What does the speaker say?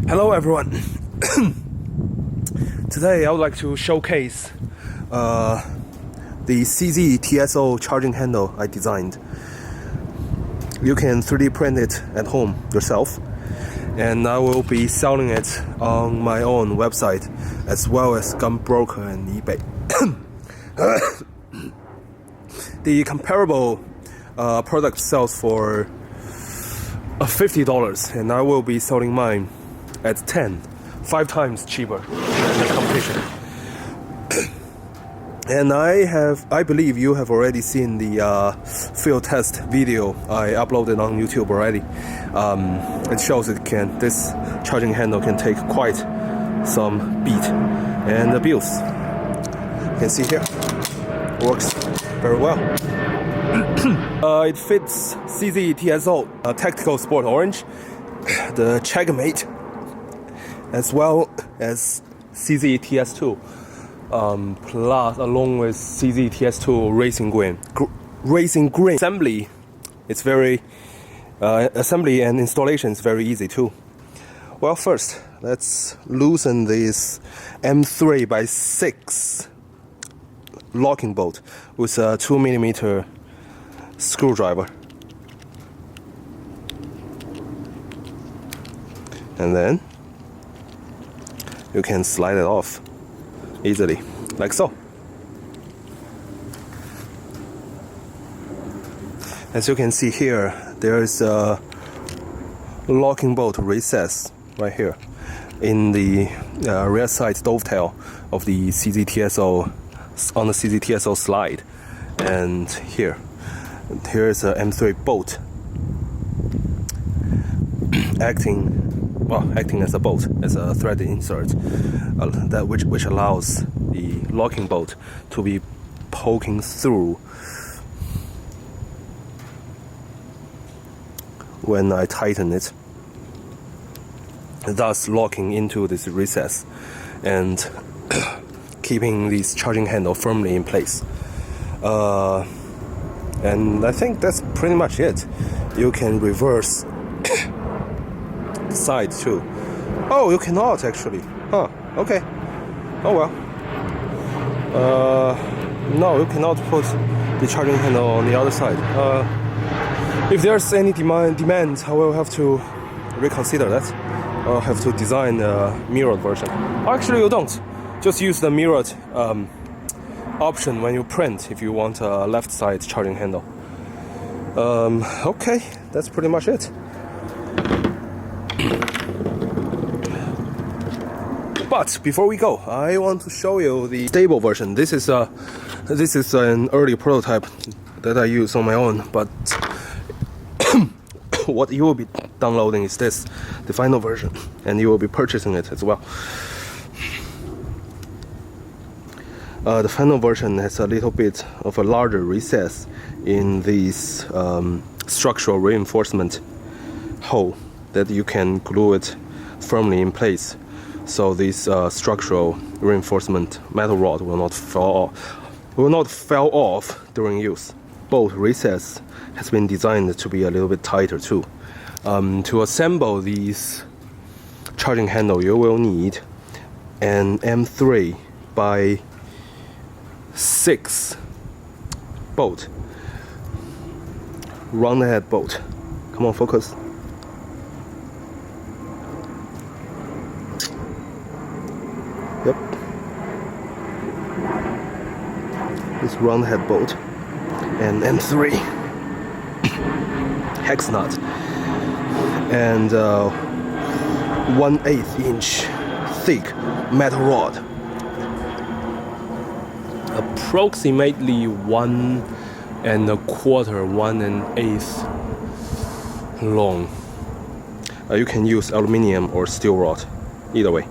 Hello everyone. Today I would like to showcase the TSO charging handle I designed. You can 3D print it at home yourself, and I will be selling it on my own website as well as Gunbroker and eBay. The comparable product sells for $50, and I will be selling mine at 5 times cheaper than the competition. And I believe you have already seen the field test video I uploaded on YouTube already. It shows this charging handle can take quite some beat and abuse. You can see here, works very well. It fits TSO Tactical Sport Orange, the CZECHMATE, as well as TS2, plus along with TS2 Racing Green. Assembly, it's very assembly and installation is very easy too. Well, first let's loosen this M3x6 locking bolt with a 2mm screwdriver, and then you can slide it off easily, like so. As you can see here, there is a locking bolt recess right here in the rear side dovetail of the TSO on the TSO slide, and here is a M3 bolt acting as a bolt, as a threaded insert, which allows the locking bolt to be poking through when I tighten it, thus locking into this recess and keeping this charging handle firmly in place. And I think that's pretty much it. You can reverse the side too. Oh, you cannot actually. Huh, okay. Oh well. No, you cannot put the charging handle on the other side. If there's any demand, I will have to reconsider that. I'll have to design a mirrored version. Actually, you don't. Just use the mirrored option when you print if you want a left side charging handle. Okay, that's pretty much it. But before we go, I want to show you the stable version. This is an early prototype that I use on my own, but what you will be downloading is the final version, and you will be purchasing it as well. The final version has a little bit of a larger recess in this structural reinforcement hole that you can glue it firmly in place, so this structural reinforcement metal rod will not fall off during use. Both recess has been designed to be a little bit tighter too. To assemble these charging handle, you will need an M3x6 bolt, round head bolt. Come on, focus. Yep. This round head bolt and M3 hex nut and 1/8 inch thick metal rod, approximately 1 1/8 long. You can use aluminium or steel rod, either way.